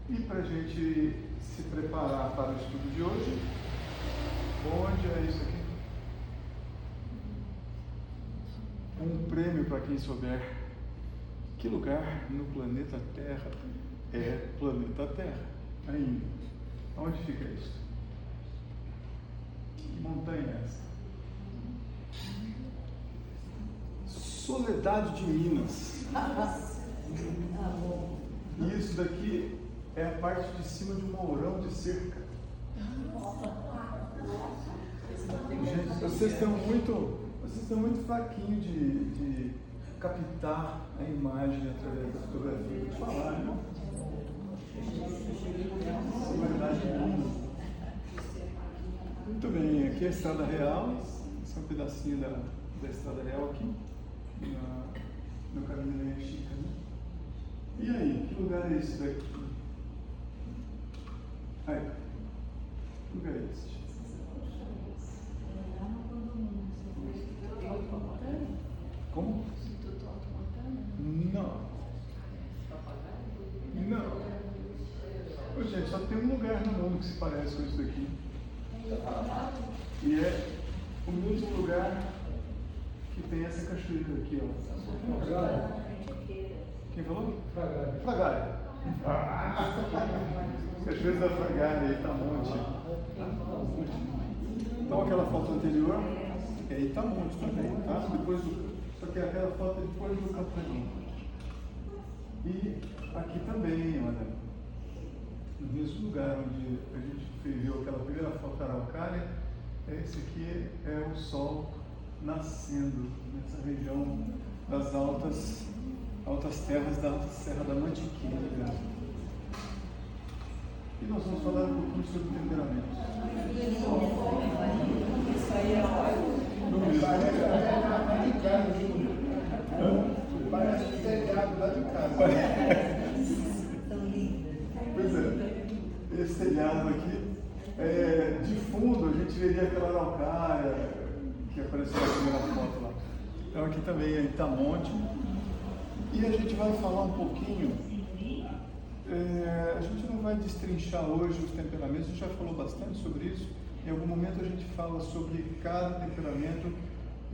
E para a gente se preparar para o estudo de hoje, onde é isso aqui? Um prêmio para quem souber que lugar no planeta Terra é planeta Terra ainda. Onde fica isso? Que montanha é essa? Soledade de Minas. E isso daqui é a parte de cima de um mourão de cerca. Gente, vocês estão muito fraquinhos de captar a imagem através da fotografia. Vou te falar, né? Soledade de Minas. Muito bem, aqui é a Estrada Real. Esse é um pedacinho da Estrada Real aqui, no caminho da Linha Chica, né? E aí, que lugar é esse daqui? Aí, que lugar é esse? Como? Não. Não. Ô, gente, só tem um lugar no mundo que se parece com isso daqui. E é o mesmo lugar que tem essa cachoeira aqui, ó. Quem falou? Fragale. Cachoeira da Fragale, Itamonte. Então aquela foto anterior é Itamonte também, tá? Só que aquela foto é depois do Capanema. E aqui também, olha, no mesmo lugar onde a gente viu aquela primeira foto araucária, esse aqui é o sol nascendo nessa região das altas terras da Serra da Mantiqueira. E nós vamos falar um pouquinho sobre temperamento. Isso aí é ótimo. Parece telhado lá de casa. Pois é, esse telhado aqui, de fundo a gente veria aquela araucária que apareceu na primeira foto lá. Então aqui também é Itamonte. E a gente vai falar um pouquinho, a gente não vai destrinchar hoje os temperamentos, a gente já falou bastante sobre isso. Em algum momento a gente fala sobre cada temperamento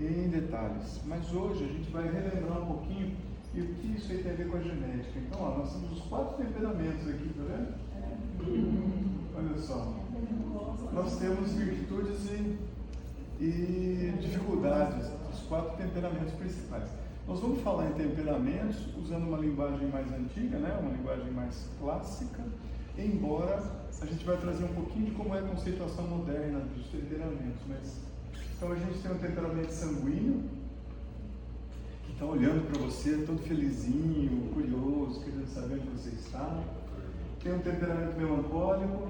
em detalhes, mas hoje a gente vai relembrar um pouquinho e o que isso aí tem a ver com a genética. Então, ó, nós temos os 4 temperamentos aqui, tá vendo? Olha só, nós temos virtudes e dificuldades dos 4 temperamentos principais. Nós vamos falar em temperamentos usando uma linguagem mais antiga, né? Uma linguagem mais clássica, embora a gente vai trazer um pouquinho de como é a conceituação moderna dos temperamentos. Então a gente tem um temperamento sanguíneo, que está olhando para você todo felizinho, curioso, querendo saber onde você está. Tem um temperamento melancólico,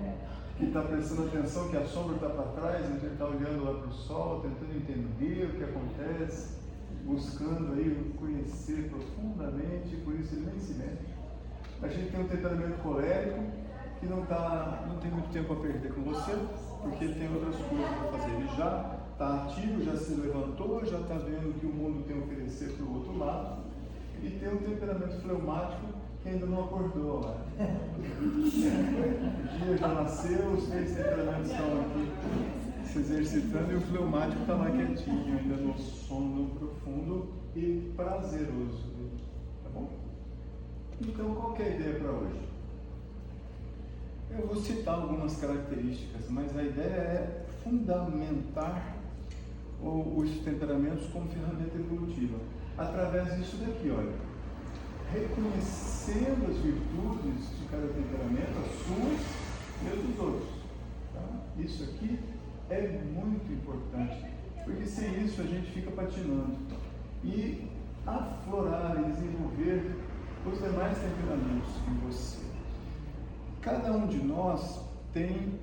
que está prestando atenção que a sombra está para trás, então ele está olhando lá para o sol, tentando entender o que acontece, buscando aí conhecer profundamente, por isso ele nem se mexe. A gente tem um temperamento colérico, que não tem muito tempo a perder com você, porque ele tem outras coisas para fazer. Ele já está ativo, já se levantou, já está vendo o que o mundo tem a oferecer para o outro lado. E tem um temperamento fleumático que ainda não acordou lá. O dia já nasceu, os 3 temperamentos estão aqui se exercitando e o fleumático está lá quietinho, ainda no sono profundo e prazeroso. Tá bom? Então, qual que é a ideia para hoje? Eu vou citar algumas características, mas a ideia é fundamentar os temperamentos como ferramenta evolutiva. Através disso daqui, olha, reconhecendo as virtudes de cada temperamento, as suas e as dos outros. Tá? Isso aqui é muito importante, porque sem isso a gente fica patinando. E aflorar e desenvolver os demais temperamentos em você. Cada um de nós tem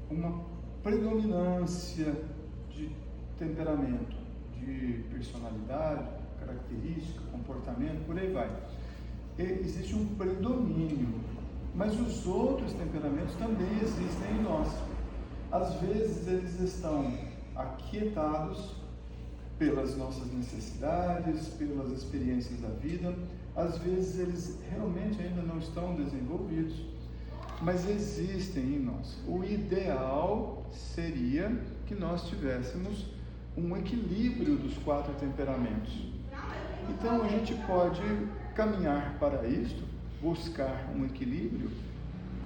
uma predominância de temperamento, de personalidade, característica, comportamento, por aí vai. Existe um predomínio, mas os outros temperamentos também existem em nós. Às vezes eles estão aquietados pelas nossas necessidades, pelas experiências da vida, às vezes eles realmente ainda não estão desenvolvidos. mas existem em nós. O ideal seria que nós tivéssemos um equilíbrio dos 4 temperamentos. Então a gente pode caminhar para isto, buscar um equilíbrio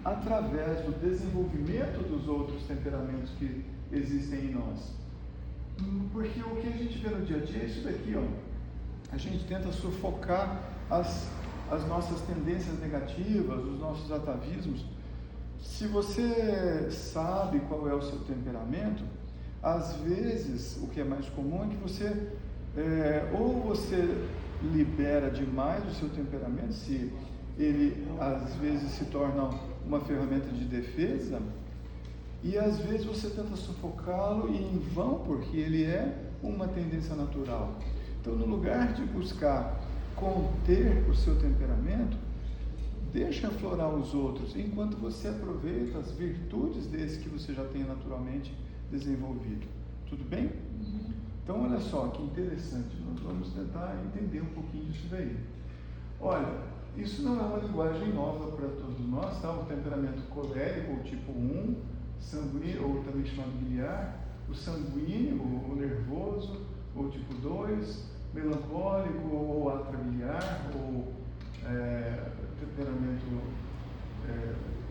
através do desenvolvimento dos outros temperamentos que existem em nós. Porque o que a gente vê no dia a dia é isso daqui, ó. A gente tenta sufocar as nossas tendências negativas, os nossos atavismos. Se você sabe qual é o seu temperamento, às vezes o que é mais comum é que você ou você libera demais o seu temperamento, se ele às vezes se torna uma ferramenta de defesa, e às vezes você tenta sufocá-lo e em vão, porque ele é uma tendência natural. Então, no lugar de buscar conter o seu temperamento, deixa aflorar os outros, enquanto você aproveita as virtudes desse que você já tem naturalmente desenvolvido. Tudo bem? Então, olha só que interessante, nós vamos tentar entender um pouquinho disso daí. Olha, isso não é uma linguagem nova para todos nós, tá? O temperamento colérico, ou tipo 1, sanguíneo, ou também chamado biliar, o sanguíneo, o nervoso, ou tipo 2, melancólico, ou atrabiliar, ou temperamento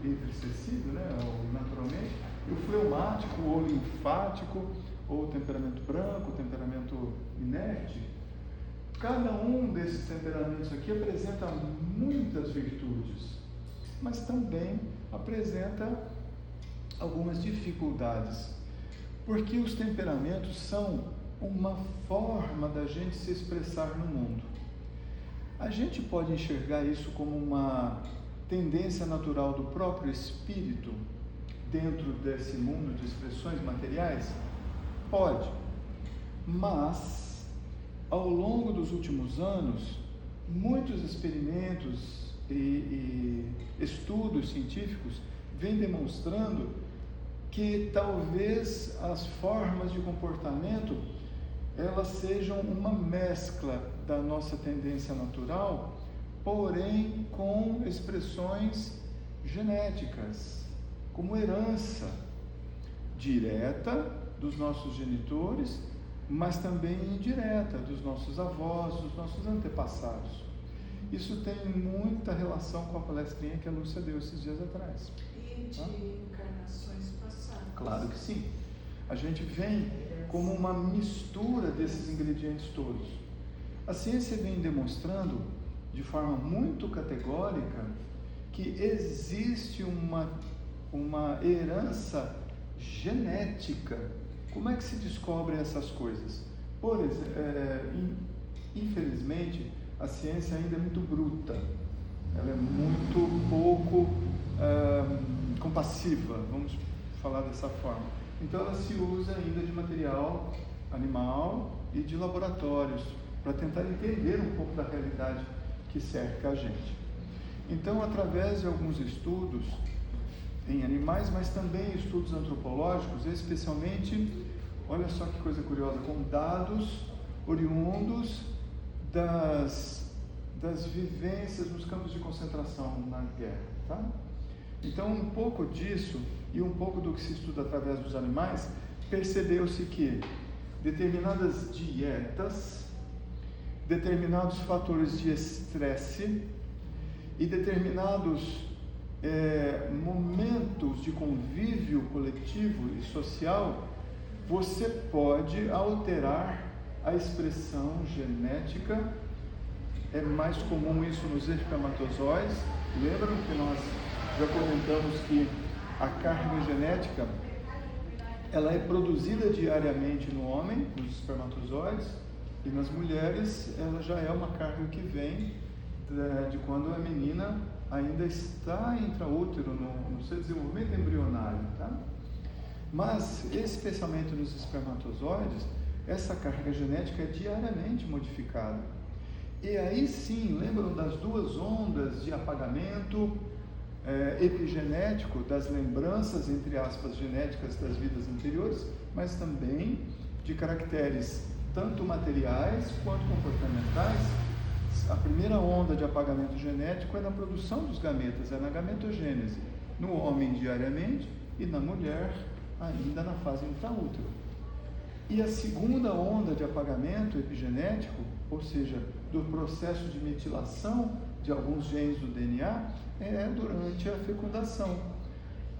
entristecido, né? Ou naturalmente, e o fleumático, ou linfático, ou temperamento branco, temperamento inerte. Cada um desses temperamentos aqui apresenta muitas virtudes, mas também apresenta algumas dificuldades, porque os temperamentos são uma forma da gente se expressar no mundo. A gente pode enxergar isso como uma tendência natural do próprio espírito dentro desse mundo de expressões materiais? Pode, mas ao longo dos últimos anos, muitos experimentos e estudos científicos vêm demonstrando que talvez as formas de comportamento elas sejam uma mescla da nossa tendência natural, porém com expressões genéticas, como herança direta dos nossos genitores, mas também indireta dos nossos avós, dos nossos antepassados. Isso tem muita relação com a palestrinha que a Lúcia deu esses dias atrás. E de encarnações passadas. Claro que sim. A gente vem como uma mistura desses ingredientes todos. A ciência vem demonstrando de forma muito categórica que existe uma herança genética. Como é que se descobrem essas coisas? Por exemplo, infelizmente, a ciência ainda é muito bruta, ela é muito pouco compassiva, vamos falar dessa forma. Então ela se usa ainda de material animal e de laboratórios para tentar entender um pouco da realidade que cerca a gente. Então, através de alguns estudos em animais, mas também estudos antropológicos, especialmente, olha só que coisa curiosa, com dados oriundos das vivências nos campos de concentração na guerra, tá? Então, um pouco disso e um pouco do que se estuda através dos animais, percebeu-se que determinadas dietas, determinados fatores de estresse e determinados momentos de convívio coletivo e social, você pode alterar a expressão genética. É mais comum isso nos espermatozoides. Lembram que nós já comentamos que a carga genética ela é produzida diariamente no homem, nos espermatozoides, e nas mulheres ela já é uma carga que vem de quando a menina ainda está intraútero, no seu desenvolvimento embrionário, tá? Mas, especialmente nos espermatozoides, essa carga genética é diariamente modificada. E aí sim, lembram das duas ondas de apagamento epigenético das lembranças, entre aspas, genéticas das vidas anteriores, mas também de caracteres tanto materiais quanto comportamentais. A primeira onda de apagamento genético é na produção dos gametas, é na gametogênese. no homem diariamente e na mulher ainda na fase intraútero. E a segunda onda de apagamento epigenético, ou seja, do processo de metilação de alguns genes do DNA, é durante a fecundação.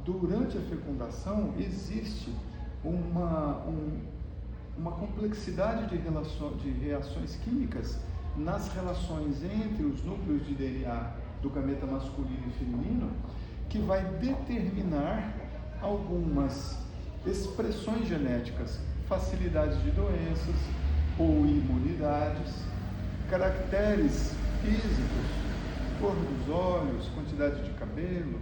Durante a fecundação existe uma complexidade de reações químicas nas relações entre os núcleos de DNA do gameta masculino e feminino, que vai determinar algumas expressões genéticas, facilidades de doenças ou imunidades, caracteres físicos, cor dos olhos, quantidade de cabelo,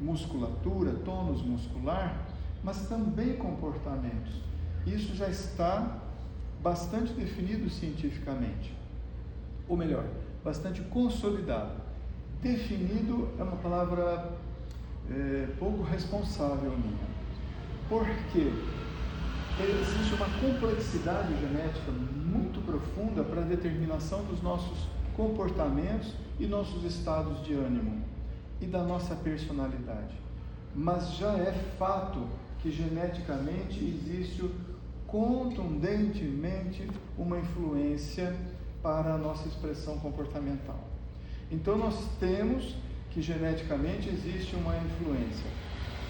musculatura, tônus muscular, mas também comportamentos. Isso já está bastante definido cientificamente, ou melhor, bastante consolidado. Definido é uma palavra pouco responsável minha, porque existe uma complexidade genética muito profunda para a determinação dos nossos comportamentos e nossos estados de ânimo e da nossa personalidade. Mas já é fato que geneticamente existe contundentemente uma influência para a nossa expressão comportamental. Então nós temos que geneticamente existe uma influência.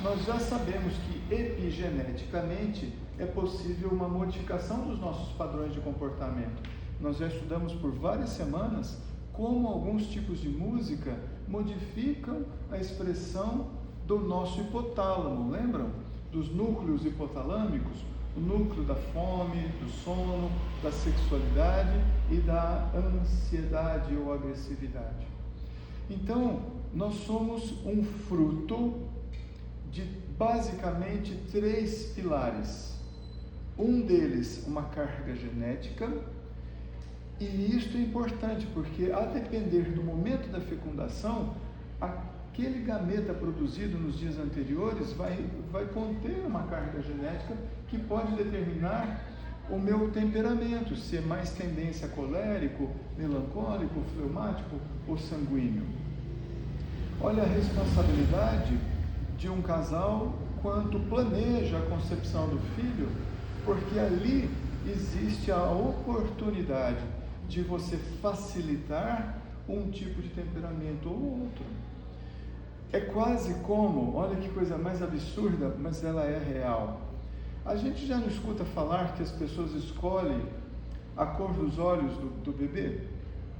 Nós já sabemos que epigeneticamente é possível uma modificação dos nossos padrões de comportamento. Nós já estudamos por várias semanas como alguns tipos de música modificam a expressão do nosso hipotálamo, lembram? Dos núcleos hipotalâmicos, o núcleo da fome, do sono, da sexualidade e da ansiedade ou agressividade. Então, nós somos um fruto de basicamente 3 pilares. Um deles, uma carga genética, e isto é importante porque, a depender do momento da fecundação, aquele gameta produzido nos dias anteriores vai conter uma carga genética que pode determinar o meu temperamento, se é mais tendência colérico, melancólico, fleumático ou sanguíneo. Olha a responsabilidade de um casal quando planeja a concepção do filho, porque ali existe a oportunidade de você facilitar um tipo de temperamento ou outro. É quase como, olha que coisa mais absurda, mas ela é real. A gente já não escuta falar que as pessoas escolhem a cor dos olhos do bebê?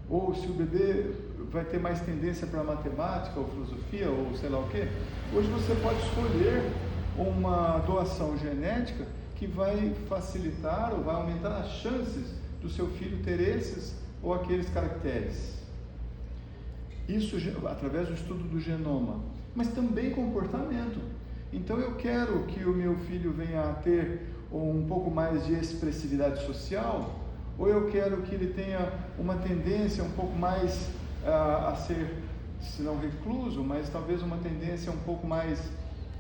Ou se o bebê vai ter mais tendência para matemática ou filosofia ou sei lá o quê? Hoje você pode escolher uma doação genética que vai facilitar ou vai aumentar as chances do seu filho ter esses ou aqueles caracteres. Isso através do estudo do genoma, mas também comportamento. Então eu quero que o meu filho venha a ter um pouco mais de expressividade social, ou eu quero que ele tenha uma tendência um pouco mais a ser, se não recluso, mas talvez uma tendência um pouco mais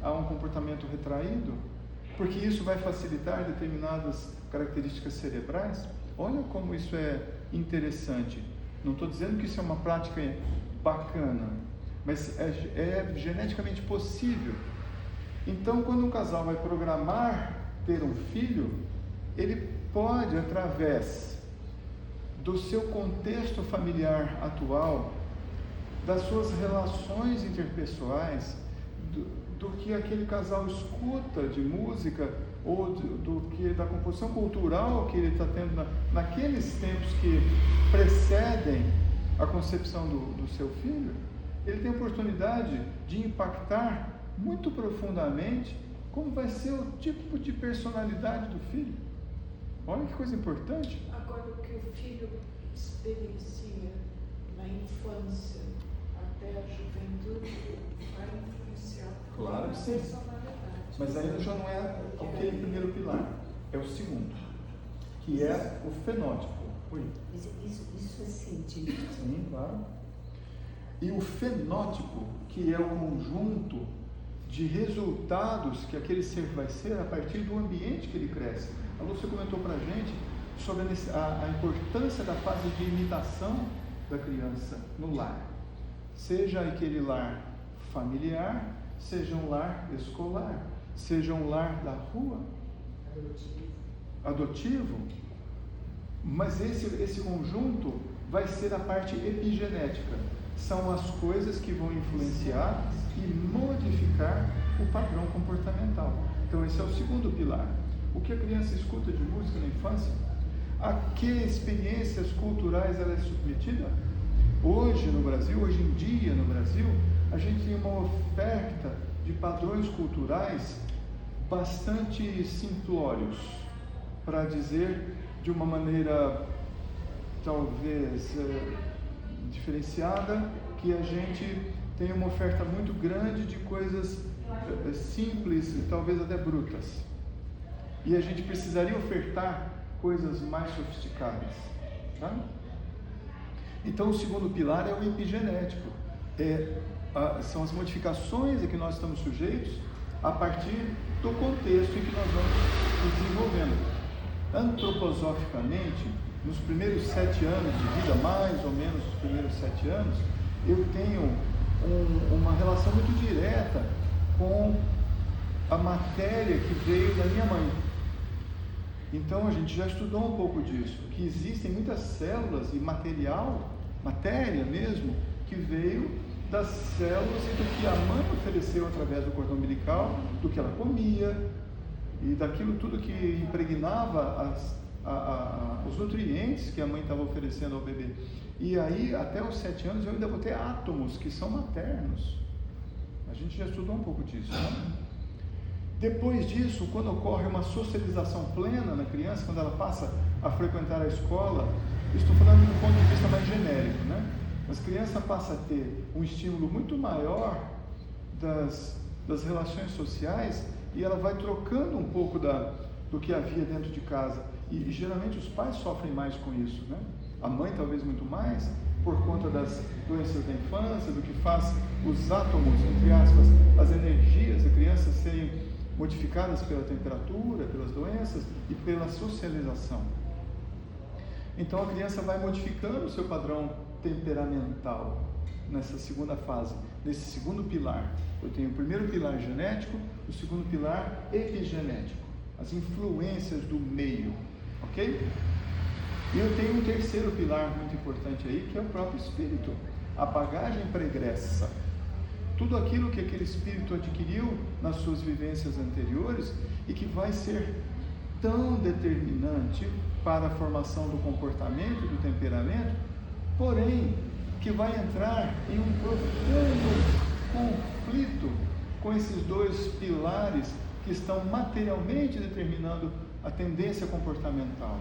a um comportamento retraído, porque isso vai facilitar determinadas características cerebrais. Olha como isso é interessante. Não estou dizendo que isso é uma prática bacana, mas é geneticamente possível. Então, quando um casal vai programar ter um filho, ele pode, através do seu contexto familiar atual, das suas relações interpessoais, do que aquele casal escuta de música, ou da composição cultural que ele está tendo naqueles tempos que precedem a concepção do seu filho, ele tem a oportunidade de impactar muito profundamente como vai ser o tipo de personalidade do filho. Olha que coisa importante. Agora, o que o filho experiencia na infância até a juventude vai influenciar Claro que a sim. personalidade. Mas ainda já não é aquele primeiro pilar, é o segundo, que é o fenótipo. Oi. Isso é científico. Sim, claro. E o fenótipo, que é o conjunto de resultados que aquele ser vai ser a partir do ambiente que ele cresce. A Lúcia comentou para a gente sobre a importância da fase de imitação da criança no lar. Seja aquele lar familiar, seja um lar escolar, seja um lar da rua, adotivo. Mas esse conjunto vai ser a parte epigenética. São as coisas que vão influenciar e modificar o padrão comportamental. Então esse é o segundo pilar. O que a criança escuta de música na infância? A que experiências culturais ela é submetida? Hoje no Brasil, hoje em dia no Brasil, a gente tem uma oferta de padrões culturais bastante simplórios, para dizer de uma maneira talvez diferenciada, que a gente tem uma oferta muito grande de coisas simples e talvez até brutas. E a gente precisaria ofertar coisas mais sofisticadas. Tá? Então o segundo pilar é o epigenético. São as modificações a que nós estamos sujeitos a partir do contexto em que nós vamos nos desenvolvendo. Antroposoficamente, nos primeiros 7 anos de vida, mais ou menos os primeiros 7 anos, eu tenho uma relação muito direta com a matéria que veio da minha mãe. Então a gente já estudou um pouco disso, que existem muitas células e matéria mesmo, que veio das células e do que a mãe ofereceu através do cordão umbilical, do que ela comia e daquilo tudo que impregnava os nutrientes que a mãe estava oferecendo ao bebê. E aí, até os 7 anos, eu ainda vou ter átomos que são maternos. A gente já estudou um pouco disso, né? Depois disso, quando ocorre uma socialização plena na criança, quando ela passa a frequentar a escola, estou falando do ponto de vista mais genérico, né? Mas a criança passa a ter um estímulo muito maior das relações sociais e ela vai trocando um pouco do que havia dentro de casa. E geralmente os pais sofrem mais com isso, né? A mãe talvez muito mais, por conta das doenças da infância, do que faz os átomos, entre aspas, as energias da criança serem modificadas pela temperatura, pelas doenças e pela socialização. Então a criança vai modificando o seu padrão temperamental nessa segunda fase, nesse segundo pilar. Eu tenho o primeiro pilar genético, o segundo pilar epigenético, as influências do meio, ok? E eu tenho um terceiro pilar muito importante aí, que é o próprio espírito, a bagagem pregressa. Tudo aquilo que aquele espírito adquiriu nas suas vivências anteriores e que vai ser tão determinante para a formação do comportamento e do temperamento, porém, que vai entrar em um profundo conflito com esses dois pilares que estão materialmente determinando a tendência comportamental.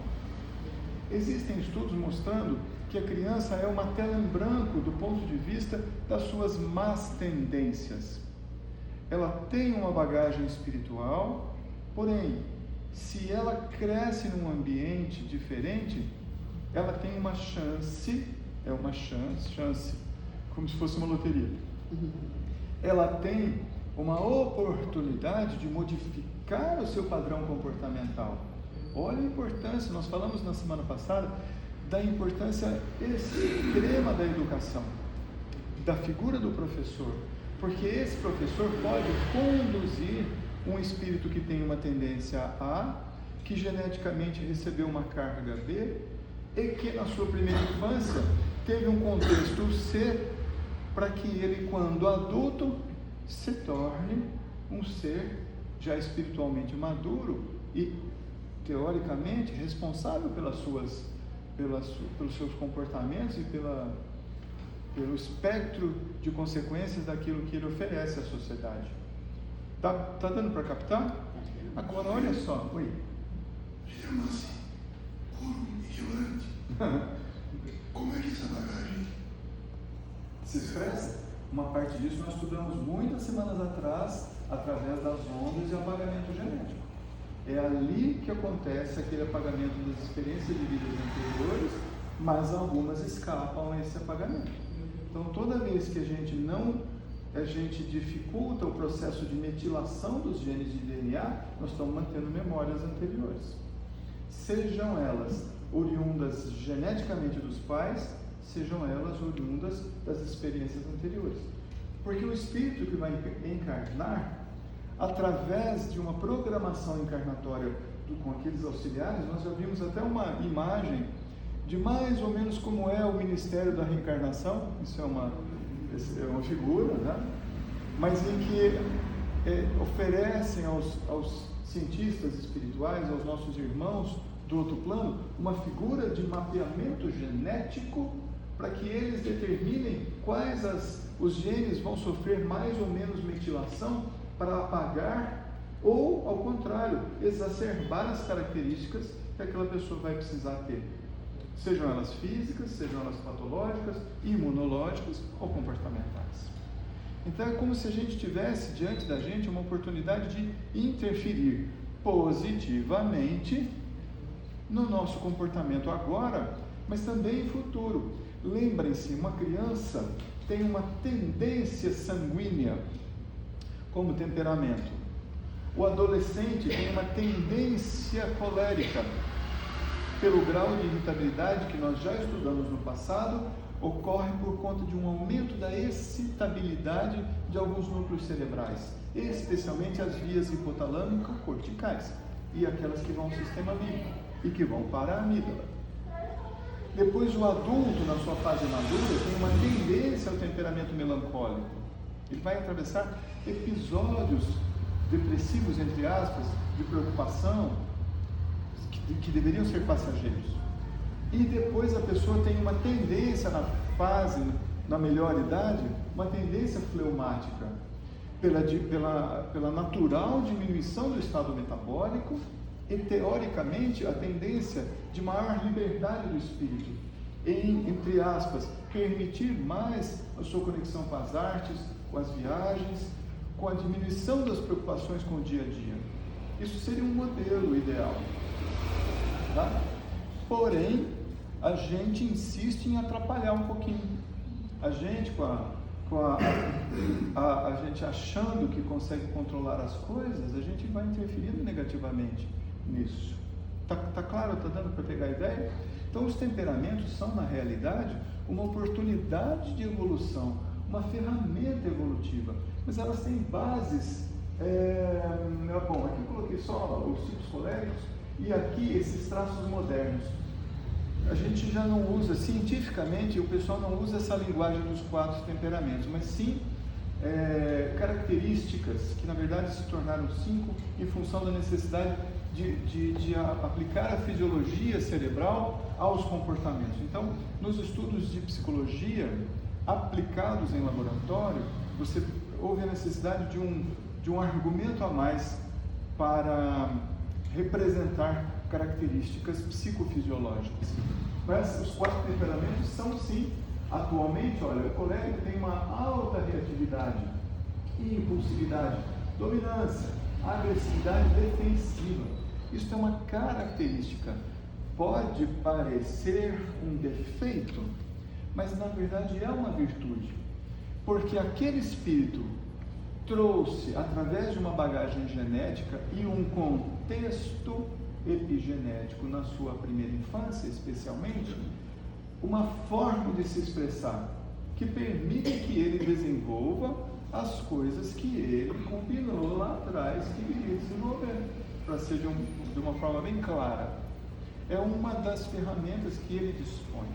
Existem estudos mostrando que a criança é uma tela em branco do ponto de vista das suas más tendências. Ela tem uma bagagem espiritual, porém, se ela cresce num ambiente diferente, ela tem uma chance, como se fosse uma loteria. Ela tem uma oportunidade de modificar o seu padrão comportamental. Olha a importância, nós falamos na semana passada da importância extrema da educação, da figura do professor, porque esse professor pode conduzir um espírito que tem uma tendência A, que geneticamente recebeu uma carga B, e que na sua primeira infância teve um contexto C, para que ele, quando adulto, se torne um ser já espiritualmente maduro e, teoricamente, responsável pelos seus comportamentos e pelo espectro de consequências daquilo que ele oferece à sociedade. Tá dando para captar? Agora, olha só. Oi. Chama-se puro ignorante. Como é que essa bagagem Se expressa? Uma parte disso nós estudamos muitas semanas atrás, através das ondas de apagamento genético. É ali que acontece aquele apagamento das experiências de vidas anteriores, mas algumas escapam a esse apagamento. Então, toda vez que a gente dificulta o processo de metilação dos genes de DNA, nós estamos mantendo memórias anteriores. Sejam elas oriundas geneticamente dos pais, sejam elas oriundas das experiências anteriores. Porque o espírito que vai encarnar, através de uma programação encarnatória com aqueles auxiliares, nós já vimos até uma imagem de mais ou menos como é o ministério da reencarnação. Isso é uma figura, né? Mas em que oferecem aos cientistas espirituais, aos nossos irmãos do outro plano, uma figura de mapeamento genético para que eles determinem quais os genes vão sofrer mais ou menos metilação para apagar ou, ao contrário, exacerbar as características que aquela pessoa vai precisar ter. Sejam elas físicas, sejam elas patológicas, imunológicas ou comportamentais. Então é como se a gente tivesse diante da gente uma oportunidade de interferir positivamente no nosso comportamento agora, mas também em futuro. Lembrem-se, uma criança tem uma tendência sanguínea como temperamento. O adolescente tem uma tendência colérica. Pelo grau de irritabilidade que nós já estudamos no passado, ocorre por conta de um aumento da excitabilidade de alguns núcleos cerebrais, especialmente as vias hipotalâmico-corticais e aquelas que vão ao sistema límbico e que vão para a amígdala. Depois, o adulto, na sua fase madura, tem uma tendência ao temperamento melancólico. Ele vai atravessar episódios depressivos, entre aspas, de preocupação, que deveriam ser passageiros. E depois a pessoa tem uma tendência na melhor idade, uma tendência fleumática, pela natural diminuição do estado metabólico e, teoricamente, a tendência de maior liberdade do espírito, entre aspas, permitir mais a sua conexão com as artes, com as viagens, com a diminuição das preocupações com o dia a dia. Isso seria um modelo ideal. Tá? Porém, a gente insiste em atrapalhar um pouquinho. A gente, a gente achando que consegue controlar as coisas, a gente vai interferindo negativamente nisso. Tá claro? Tá dando para pegar a ideia? Então, os temperamentos são, na realidade, uma oportunidade de evolução, uma ferramenta evolutiva, mas elas têm bases. Bom, aqui eu coloquei só os tipos coléricos e aqui esses traços modernos. A gente já não usa, cientificamente, o pessoal não usa essa linguagem dos 4 temperamentos, mas sim características que na verdade se tornaram 5 em função da necessidade de aplicar a fisiologia cerebral aos comportamentos. Então, nos estudos de psicologia aplicados em laboratório, houve a necessidade de um argumento a mais para representar características psicofisiológicas. Mas os 4 temperamentos são, sim, atualmente, olha, o colérico tem uma alta reatividade, impulsividade, dominância, agressividade defensiva. Isso é uma característica. Pode parecer um defeito, mas na verdade é uma virtude, porque aquele espírito trouxe, através de uma bagagem genética e um contexto epigenético na sua primeira infância, especialmente, uma forma de se expressar que permite que ele desenvolva as coisas que ele combinou lá atrás que iria desenvolver, para ser de uma forma bem clara. É uma das ferramentas que ele dispõe.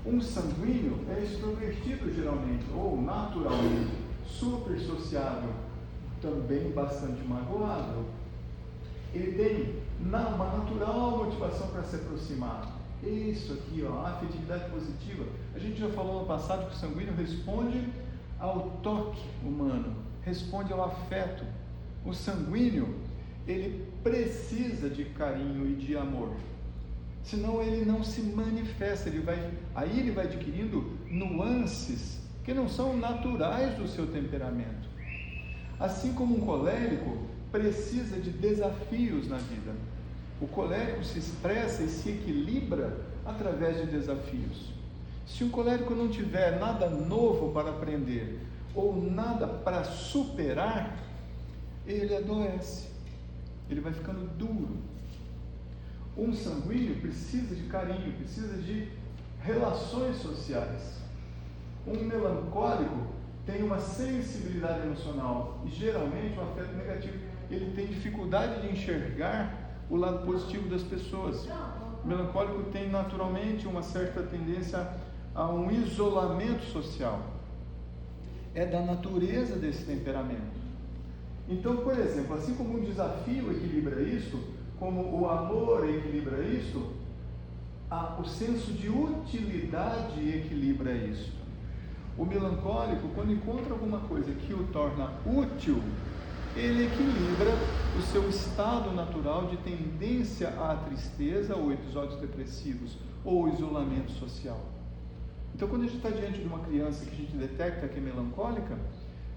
Um sanguíneo é extrovertido geralmente, ou naturalmente, super sociável, também bastante magoável. Ele tem uma natural motivação para se aproximar. Isso aqui, ó, a afetividade positiva. A gente já falou no passado que o sanguíneo responde ao toque humano, responde ao afeto. O sanguíneo, ele precisa de carinho e de amor. Senão ele não se manifesta, aí ele vai adquirindo nuances que não são naturais do seu temperamento. Assim como um colérico precisa de desafios na vida. O colérico se expressa e se equilibra através de desafios. Se um colérico não tiver nada novo para aprender ou nada para superar, ele adoece, ele vai ficando duro. Um sanguíneo precisa de carinho, precisa de relações sociais. Um melancólico tem uma sensibilidade emocional e geralmente um afeto negativo. Ele tem dificuldade de enxergar o lado positivo das pessoas. O melancólico tem naturalmente uma certa tendência a um isolamento social. É da natureza desse temperamento. Então, por exemplo, assim como um desafio equilibra isso, como o amor equilibra isso, o senso de utilidade equilibra isso. O melancólico, quando encontra alguma coisa que o torna útil, ele equilibra o seu estado natural de tendência à tristeza ou episódios depressivos ou isolamento social. Então, quando a gente está diante de uma criança que a gente detecta que é melancólica,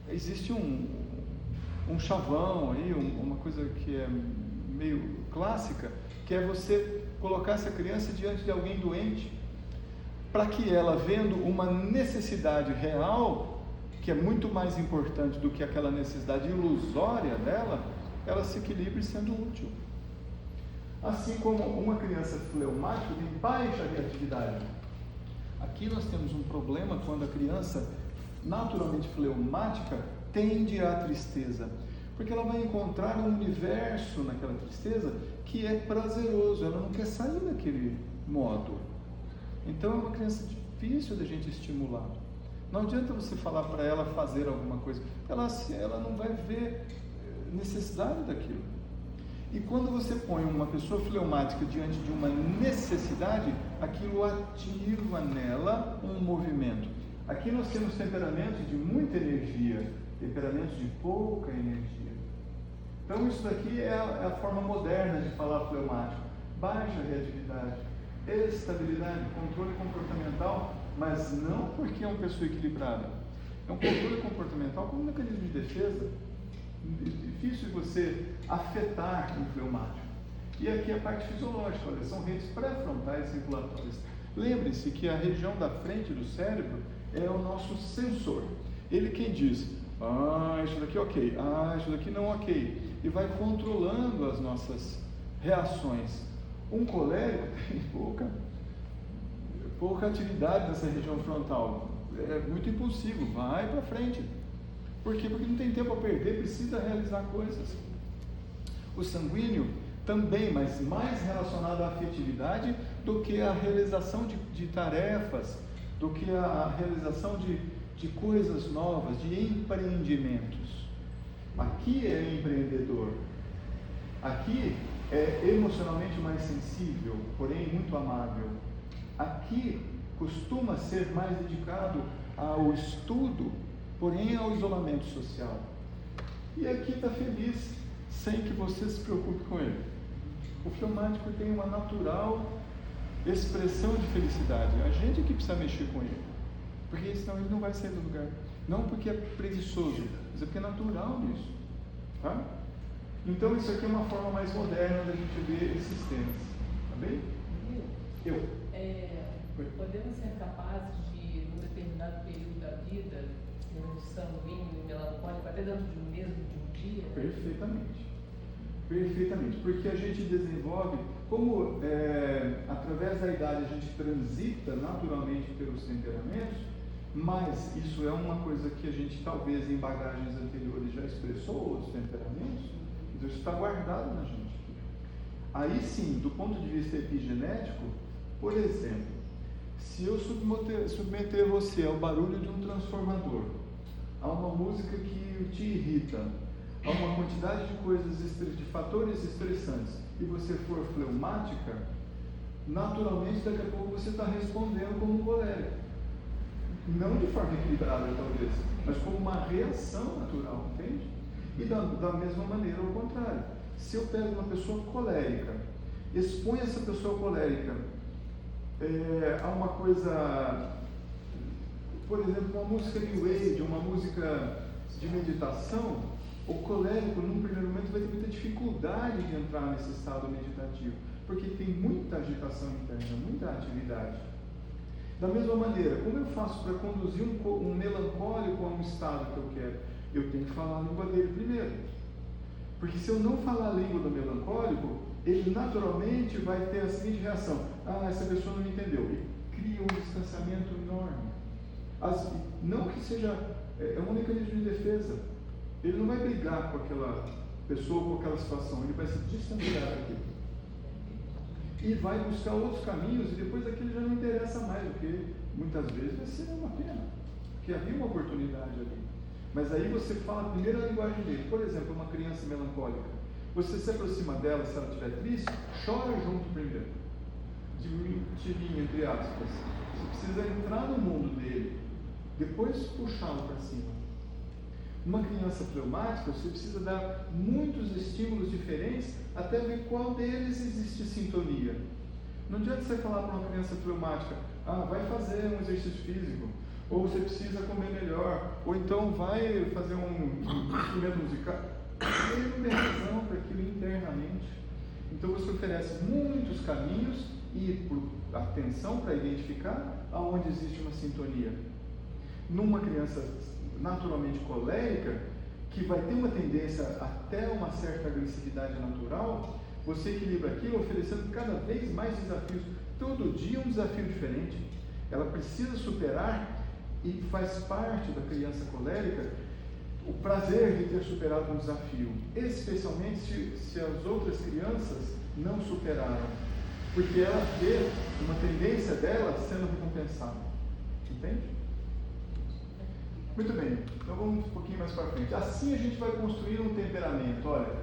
existe um chavão aí, uma coisa que é meio clássica, que é você colocar essa criança diante de alguém doente, para que ela, vendo uma necessidade real, que é muito mais importante do que aquela necessidade ilusória dela, ela se equilibre sendo útil. Assim como uma criança fleumática tem baixa reatividade. Aqui nós temos um problema quando a criança naturalmente fleumática tende à tristeza, porque ela vai encontrar um universo naquela tristeza que é prazeroso, ela não quer sair daquele modo. Então é uma criança difícil da gente estimular. Não adianta você falar para ela fazer alguma coisa, ela não vai ver necessidade daquilo. E quando você põe uma pessoa fleumática diante de uma necessidade, aquilo ativa nela um movimento. Aqui nós temos temperamentos de muita energia, temperamentos de pouca energia. Então isso daqui é a forma moderna de falar fleumático. Baixa reatividade, estabilidade, controle comportamental, mas não porque é uma pessoa equilibrada. É um controle comportamental como um mecanismo de defesa. Difícil de você afetar um fleumático. E aqui a parte fisiológica, olha, são redes pré-frontais circulatórias. Lembre-se que a região da frente do cérebro é o nosso sensor. Ele quem diz, isso daqui ok, isso daqui não ok. E vai controlando as nossas reações. Um colérico tem pouca atividade nessa região frontal. É muito impulsivo, vai para frente. Por quê? Porque não tem tempo a perder, precisa realizar coisas. O sanguíneo também, mas mais relacionado à afetividade do que à realização de tarefas, do que à realização de coisas novas, de empreendimentos. Aqui é empreendedor. Aqui é emocionalmente mais sensível, porém muito amável. Aqui costuma ser mais dedicado ao estudo, porém ao isolamento social. E aqui está feliz, sem que você se preocupe com ele. O fleumático tem uma natural expressão de felicidade. A gente é que precisa mexer com ele, porque senão ele não vai sair do lugar. Não porque é preguiçoso, mas é porque é natural isso. Tá? Então isso aqui é uma forma mais moderna da gente ver esses temas. Tá bem? Podemos ser capazes de, num determinado período da vida, um sanguíneo e melancólico, até dentro de um dia? Perfeitamente, porque a gente desenvolve, como através da idade a gente transita naturalmente pelos temperamentos, mas isso é uma coisa que a gente talvez em bagagens anteriores já expressou, os temperamentos, então isso está guardado na gente. Aí sim, do ponto de vista epigenético, por exemplo, se eu submeter você ao barulho de um transformador, a uma música que te irrita, a uma quantidade de coisas, de fatores estressantes, e você for fleumática, naturalmente daqui a pouco você está respondendo como um colérico. Não de forma equilibrada talvez, mas como uma reação natural, entende? E da mesma maneira ao contrário. Se eu pego uma pessoa colérica, exponho essa pessoa colérica a uma coisa, por exemplo, uma música New Age, uma música de meditação, o colérico, num primeiro momento, vai ter muita dificuldade de entrar nesse estado meditativo, porque tem muita agitação interna, muita atividade. Da mesma maneira, como eu faço para conduzir um melancólico a um estado que eu quero? Eu tenho que falar a língua dele primeiro. Porque se eu não falar a língua do melancólico, ele naturalmente vai ter a seguinte reação: essa pessoa não me entendeu. E cria um distanciamento enorme. Não que seja é um mecanismo de defesa. Ele não vai brigar com aquela pessoa, com aquela situação, ele vai se distanciar daquilo. E vai buscar outros caminhos, e depois aquilo já não interessa mais, porque muitas vezes vai ser uma pena, porque havia uma oportunidade ali. Mas aí você fala primeiro a linguagem dele. Por exemplo, uma criança melancólica. Você se aproxima dela, se ela estiver triste, chora junto primeiro. De mentirinha, entre aspas. Você precisa entrar no mundo dele, depois puxá-lo para cima. Uma criança fleumática, você precisa dar muitos estímulos diferentes até ver qual deles existe sintonia. Não adianta você falar para uma criança fleumática, vai fazer um exercício físico, ou você precisa comer melhor, ou então vai fazer um instrumento musical. Ele não tem razão para aquilo internamente. Então você oferece muitos caminhos e atenção para identificar aonde existe uma sintonia. Numa criança naturalmente colérica, que vai ter uma tendência até uma certa agressividade natural, você equilibra aquilo oferecendo cada vez mais desafios. Todo dia um desafio diferente. Ela precisa superar, e faz parte da criança colérica o prazer de ter superado um desafio, especialmente se as outras crianças não superaram, porque ela vê uma tendência dela sendo recompensada. Entende? Muito bem, então vamos um pouquinho mais para frente. Assim a gente vai construir um temperamento, olha,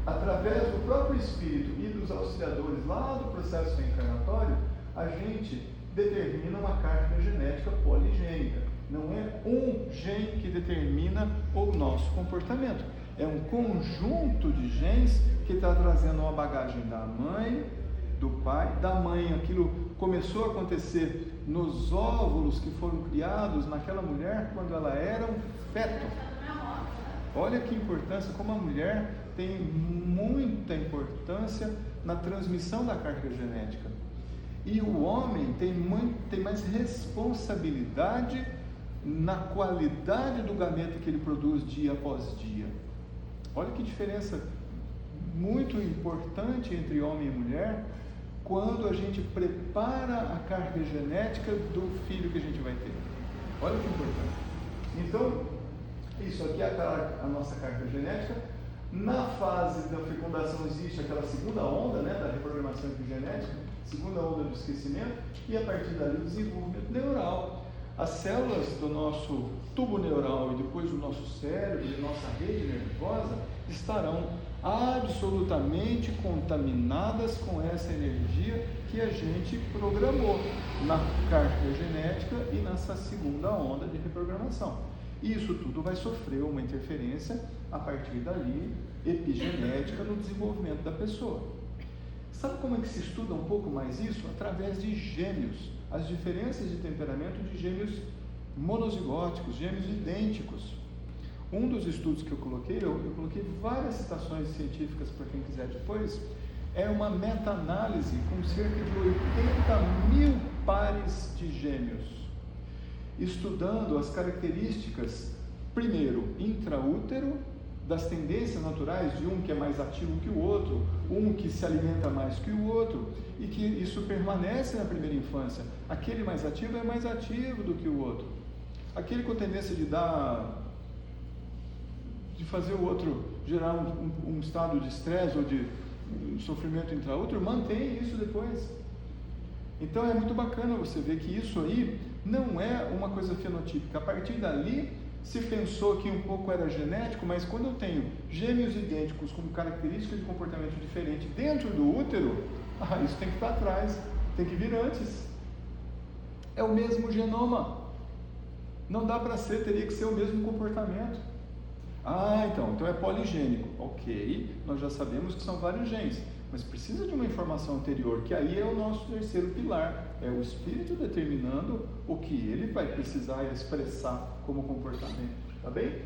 através do próprio espírito e dos auxiliadores lá do processo reencarnatório, a gente determina uma carga genética poligênica. Não é um gene que determina o nosso comportamento. É um conjunto de genes que está trazendo uma bagagem da mãe, do pai, da mãe. Aquilo começou a acontecer nos óvulos que foram criados naquela mulher quando ela era um feto. Olha que importância, como a mulher tem muita importância na transmissão da carga genética. E o homem tem mais responsabilidade na qualidade do gameta que ele produz dia após dia. Olha que diferença muito importante entre homem e mulher quando a gente prepara a carga genética do filho que a gente vai ter. Olha que importante. Então, isso aqui é a nossa carga genética. Na fase da fecundação existe aquela segunda onda, né, da reprogramação epigenética, segunda onda do esquecimento, e a partir dali o desenvolvimento neural. As células do nosso tubo neural e depois do nosso cérebro e nossa rede nervosa estarão absolutamente contaminadas com essa energia que a gente programou na carga genética e nessa segunda onda de reprogramação. Isso tudo vai sofrer uma interferência a partir dali, epigenética, no desenvolvimento da pessoa. Sabe como é que se estuda um pouco mais isso? Através de gêmeos, as diferenças de temperamento de gêmeos monozigóticos, gêmeos idênticos. Um dos estudos que eu coloquei várias citações científicas para quem quiser depois, é uma meta-análise com cerca de 80.000 pares de gêmeos, estudando as características, primeiro, intraútero, das tendências naturais de um que é mais ativo que o outro, um que se alimenta mais que o outro, e que isso permanece na primeira infância. Aquele mais ativo é mais ativo do que o outro. Aquele com tendência de fazer o outro gerar um estado de estresse ou de sofrimento intraútero, mantém isso depois. Então é muito bacana você ver que isso aí não é uma coisa fenotípica. A partir dali se pensou que um pouco era genético, mas quando eu tenho gêmeos idênticos com características de comportamento diferente dentro do útero, isso tem que estar atrás, tem que vir antes. É o mesmo genoma. Não dá para ser, teria que ser o mesmo comportamento. Então é poligênico. Ok, nós já sabemos que são vários genes, mas precisa de uma informação anterior, que aí é o nosso terceiro pilar, é o espírito determinando o que ele vai precisar expressar como comportamento, tá bem?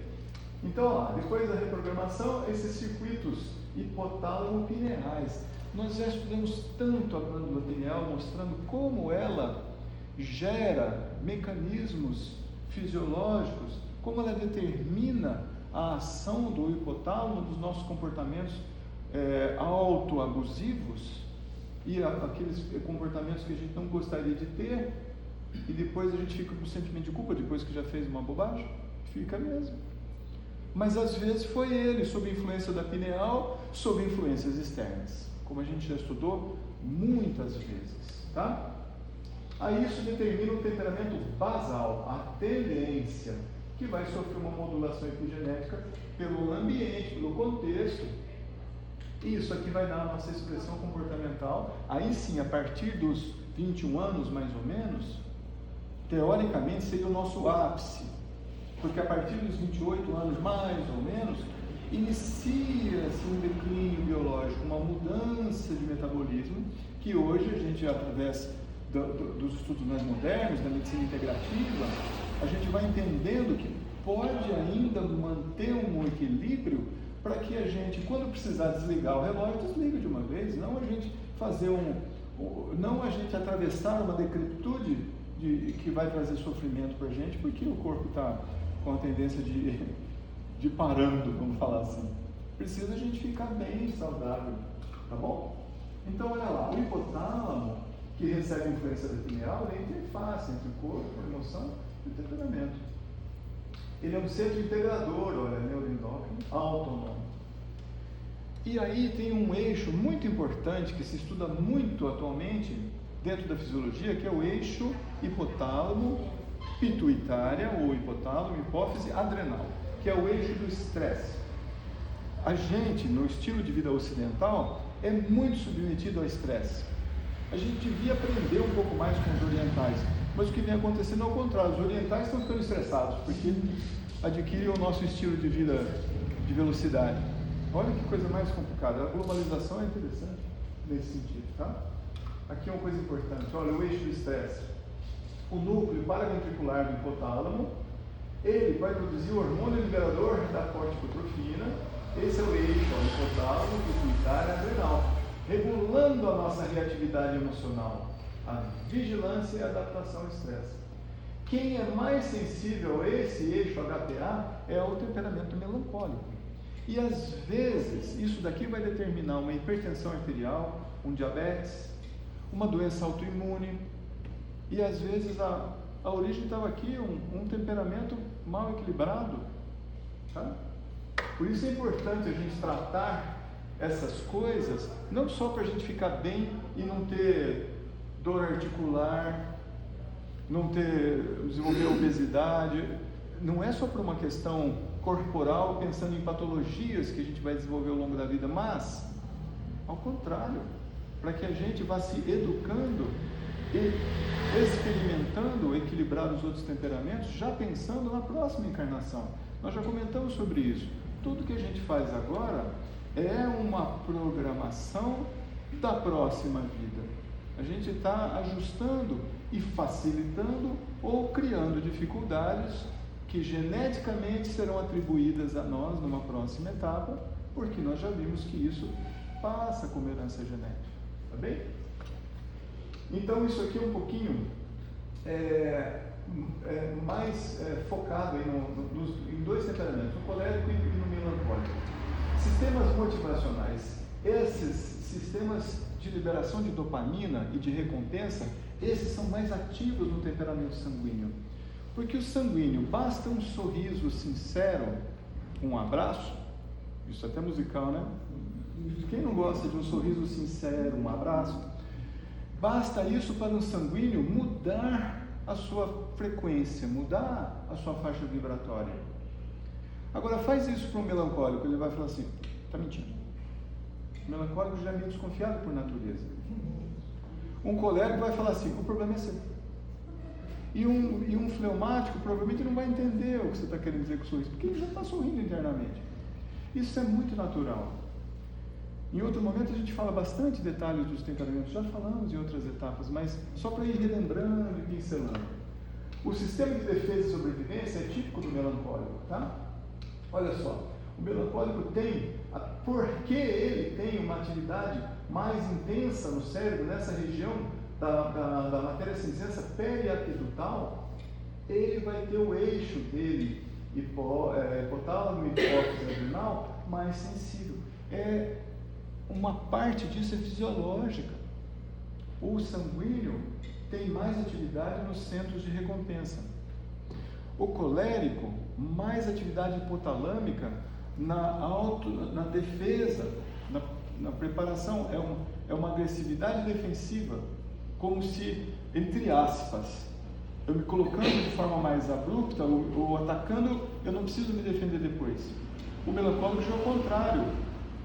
Então, depois da reprogramação, esses circuitos hipotálamo-pineais. Nós já estudamos tanto a glândula pineal, mostrando como ela gera mecanismos fisiológicos, como ela determina a ação do hipotálamo dos nossos comportamentos autoabusivos e aqueles comportamentos que a gente não gostaria de ter, e depois a gente fica com o sentimento de culpa depois que já fez uma bobagem. Fica mesmo. Mas às vezes foi ele, sob influência da pineal, sob influências externas, como a gente já estudou muitas vezes, tá? Aí isso determina o temperamento basal, a tendência, que vai sofrer uma modulação epigenética pelo ambiente, pelo contexto. E isso aqui vai dar a nossa expressão comportamental. Aí sim, a partir dos 21 anos, mais ou menos, teoricamente seria o nosso ápice. Porque a partir dos 28 anos, mais ou menos, inicia-se um declínio biológico, uma mudança de metabolismo, que hoje a gente, através dos estudos mais modernos, da medicina integrativa, a gente vai entendendo que pode ainda manter um equilíbrio para que a gente, quando precisar desligar o relógio, desliga de uma vez, não a gente fazer não a gente atravessar uma decrepitude que vai trazer sofrimento para a gente, porque o corpo está com a tendência de parando, vamos falar assim. Precisa a gente ficar bem saudável, tá bom? Então, olha lá, o hipotálamo, que recebe influência da pineal, ele é a interface entre o corpo, a emoção e o temperamento. Ele é um centro integrador, olha, neuroendócrino, autônomo. E aí tem um eixo muito importante que se estuda muito atualmente dentro da fisiologia, que é o eixo hipotálamo, pituitária, ou hipotálamo, hipófise, adrenal, que é o eixo do estresse. A gente, no estilo de vida ocidental, é muito submetido ao estresse. A gente devia aprender um pouco mais com os orientais, mas o que vem acontecendo é o contrário. Os orientais estão ficando estressados, porque adquirem o nosso estilo de vida de velocidade. Olha que coisa mais complicada. A globalização é interessante nesse sentido, tá? Aqui é uma coisa importante. Olha, o eixo do estresse. O núcleo paraventricular do hipotálamo, ele vai produzir o hormônio liberador da corticotrofina. Esse é o eixo, o hipotálamo, pituitária, adrenal, regulando a nossa reatividade emocional, a vigilância e a adaptação ao estresse. Quem é mais sensível a esse eixo HPA é o temperamento melancólico. E às vezes, isso daqui vai determinar uma hipertensão arterial, um diabetes, uma doença autoimune. E às vezes a origem estava aqui, um temperamento mal equilibrado. Tá? Por isso é importante a gente tratar essas coisas, não só para a gente ficar bem e não ter dor articular, não desenvolver obesidade, não é só por uma questão corporal, pensando em patologias que a gente vai desenvolver ao longo da vida, mas, ao contrário, para que a gente vá se educando e experimentando equilibrar os outros temperamentos, já pensando na próxima encarnação. Nós já comentamos sobre isso. Tudo que a gente faz agora é uma programação da próxima vida. A gente está ajustando e facilitando ou criando dificuldades que geneticamente serão atribuídas a nós numa próxima etapa, porque nós já vimos que isso passa como herança genética. Tá bem? Então isso aqui é um pouquinho mais focado aí em dois temperamentos, no colérico e no melancólico. Sistemas motivacionais. Esses sistemas de liberação de dopamina e de recompensa, esses são mais ativos no temperamento sanguíneo. Porque o sanguíneo, basta um sorriso sincero, um abraço, isso é até musical, né? Quem não gosta de um sorriso sincero, um abraço? Basta isso para um sanguíneo mudar a sua frequência, mudar a sua faixa vibratória. Agora faz isso para um melancólico, ele vai falar assim, está mentindo. O melancólico já é meio desconfiado por natureza. Um colérico vai falar assim, o problema é seu. E um fleumático provavelmente não vai entender o que você está querendo dizer com o sorriso, porque ele já está sorrindo internamente. Isso é muito natural. Em outro momento a gente fala bastante detalhes dos temperamentos, já falamos em outras etapas, mas só para ir relembrando e pincelando. O sistema de defesa e sobrevivência é típico do melancólico, tá? Olha só, o melancólico porque ele tem uma atividade mais intensa no cérebro, nessa região da matéria cinzenta periaquedutal, ele vai ter o eixo dele, hipotálamo, hipófise adrenal, mais sensível. Uma parte disso é fisiológica. O sanguíneo tem mais atividade nos centros de recompensa. O colérico, mais atividade hipotalâmica na defesa, na preparação, é uma agressividade defensiva, como se, entre aspas, eu me colocando de forma mais abrupta ou atacando, eu não preciso me defender depois. O melancólico já é o contrário.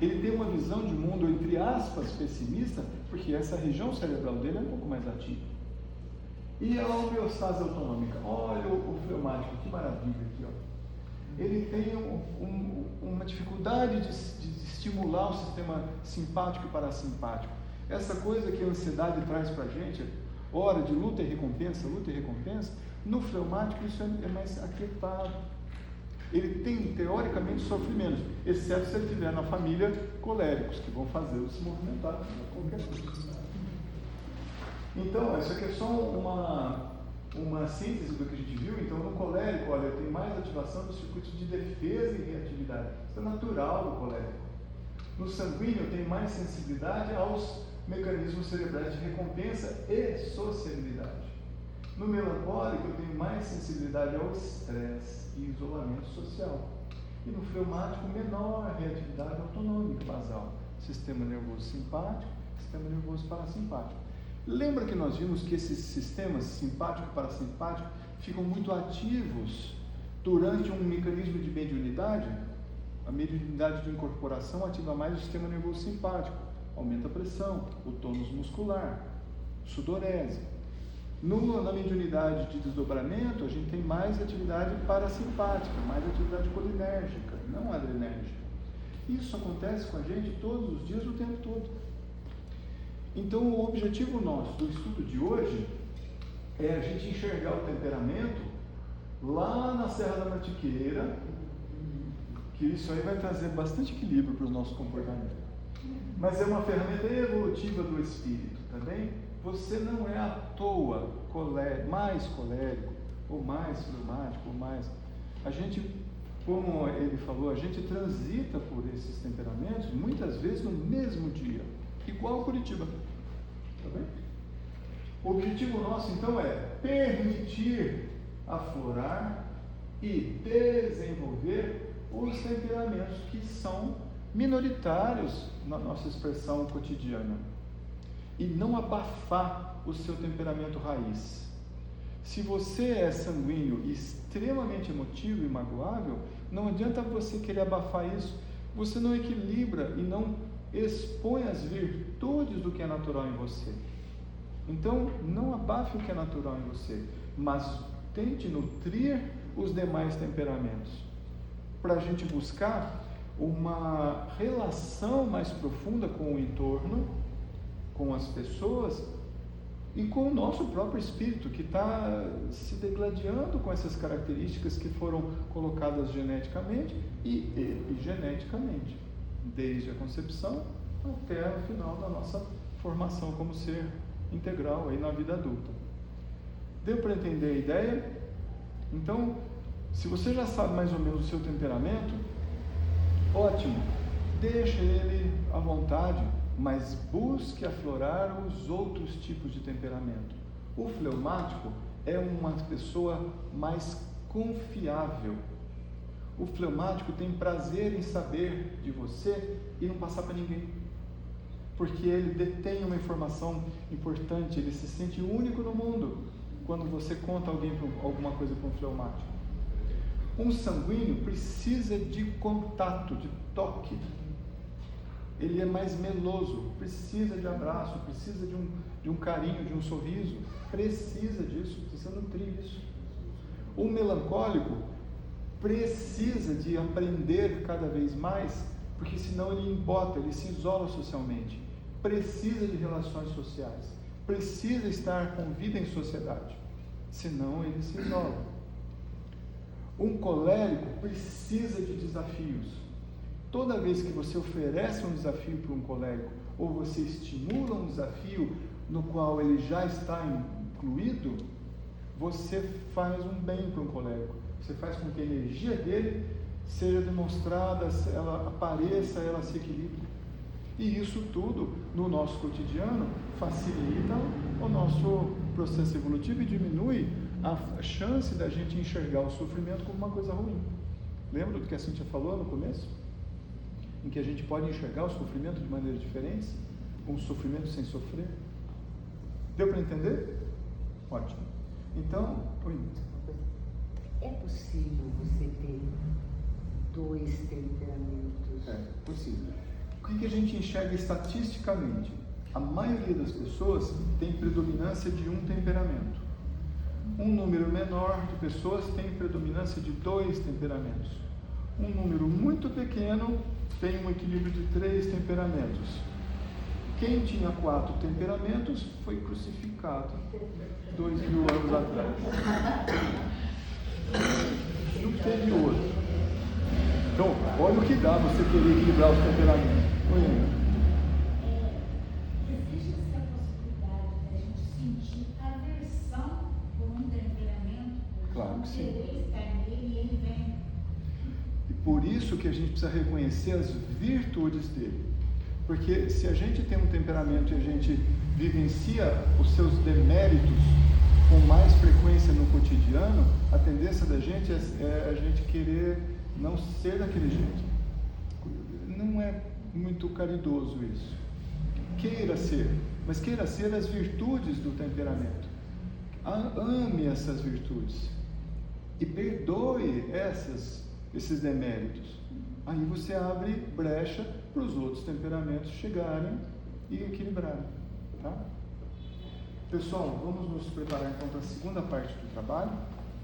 Ele tem uma visão de mundo, entre aspas, pessimista, porque essa região cerebral dele é um pouco mais ativa. E a homeostase autonômica. Olha o fleumático, que maravilha aqui, ó. Ele tem uma dificuldade de estimular o sistema simpático e parasimpático. Essa coisa que a ansiedade traz para a gente, hora de luta e recompensa, no fleumático isso é mais aquietado. Ele tem, teoricamente, sofre menos, exceto se ele tiver na família coléricos, que vão fazê-lo se movimentar qualquer coisa. Então, isso aqui é só uma síntese do que a gente viu. Então, no colérico, olha, tem mais ativação dos circuitos de defesa e reatividade. Isso é natural do colérico. No sanguíneo, tem mais sensibilidade aos mecanismos cerebrais de recompensa e sociabilidade. No melancólico, eu tenho mais sensibilidade ao estresse e isolamento social. E no fleumático, menor reatividade autonômica basal. Sistema nervoso simpático, sistema nervoso parasimpático. Lembra que nós vimos que esses sistemas simpático e parasimpático ficam muito ativos durante um mecanismo de mediunidade? A mediunidade de incorporação ativa mais o sistema nervoso simpático, aumenta a pressão, o tônus muscular, sudorese. Na mediunidade de desdobramento, a gente tem mais atividade parasimpática, mais atividade colinérgica, não adrenérgica. Isso acontece com a gente todos os dias, o tempo todo. Então, o objetivo nosso do estudo de hoje é a gente enxergar o temperamento lá na Serra da Mantiqueira, que isso aí vai trazer bastante equilíbrio para o nosso comportamento. Mas é uma ferramenta evolutiva do espírito, tá bem? Você não é à toa mais colérico, ou mais fleumático, ou mais... A gente, como ele falou, a gente transita por esses temperamentos, muitas vezes no mesmo dia. Igual Curitiba, tá bem? O objetivo nosso, então, é permitir aflorar e desenvolver os temperamentos que são minoritários na nossa expressão cotidiana e não abafar o seu temperamento raiz. Se você é sanguíneo e extremamente emotivo e magoável, não adianta você querer abafar isso, você não equilibra e não expõe as virtudes do que é natural em você. Então, não abafe o que é natural em você, mas tente nutrir os demais temperamentos, para a gente buscar uma relação mais profunda com o entorno, com as pessoas e com o nosso próprio espírito, que está se degladiando com essas características que foram colocadas geneticamente e epigeneticamente, desde a concepção até o final da nossa formação como ser integral aí na vida adulta. Deu para entender a ideia? Então, se você já sabe mais ou menos o seu temperamento, ótimo, deixa ele à vontade, mas busque aflorar os outros tipos de temperamento. O fleumático é uma pessoa mais confiável. O fleumático tem prazer em saber de você e não passar para ninguém, porque ele detém uma informação importante, ele se sente único no mundo quando você conta alguma coisa para um fleumático. Um sanguíneo precisa de contato, de toque. Ele é mais meloso, precisa de abraço, precisa de um carinho, de um sorriso, precisa disso, precisa nutrir isso. O melancólico precisa de aprender cada vez mais, porque senão ele embota, ele se isola socialmente, precisa de relações sociais, precisa estar com vida em sociedade, senão ele se isola. Um colérico precisa de desafios. Toda vez que você oferece um desafio para um colérico, ou você estimula um desafio no qual ele já está incluído, você faz um bem para um colérico. Você faz com que a energia dele seja demonstrada, ela apareça, ela se equilibre. E isso tudo, no nosso cotidiano, facilita o nosso processo evolutivo e diminui a chance da gente enxergar o sofrimento como uma coisa ruim. Lembra do que a Cíntia falou no começo? Em que a gente pode enxergar o sofrimento de maneiras diferentes, com o sofrimento sem sofrer. Deu para entender? Ótimo. Então, É possível você ter dois temperamentos? é possível. O que a gente enxerga estatisticamente? A maioria das pessoas tem predominância de um temperamento. Um número menor de pessoas tem predominância de 2 temperamentos. Um número muito pequeno tem um equilíbrio de 3 temperamentos. Quem tinha 4 temperamentos foi crucificado 2000 anos atrás. Não teve outro. Então, olha o que dá você querer equilibrar os temperamentos. Existe essa possibilidade de a gente sentir aversão por um temperamento? Claro que sim. Querer estar nele e ele vem. E por isso que a gente precisa reconhecer as virtudes dele. Porque se a gente tem um temperamento e a gente vivencia os seus deméritos com mais frequência no cotidiano, a tendência da gente é a gente querer não ser daquele jeito. Não é muito caridoso isso. Queira ser, mas queira ser as virtudes do temperamento. Ame essas virtudes e perdoe esses deméritos. Aí você abre brecha para os outros temperamentos chegarem e equilibrarem, tá? Pessoal, vamos nos preparar então para a segunda parte do trabalho.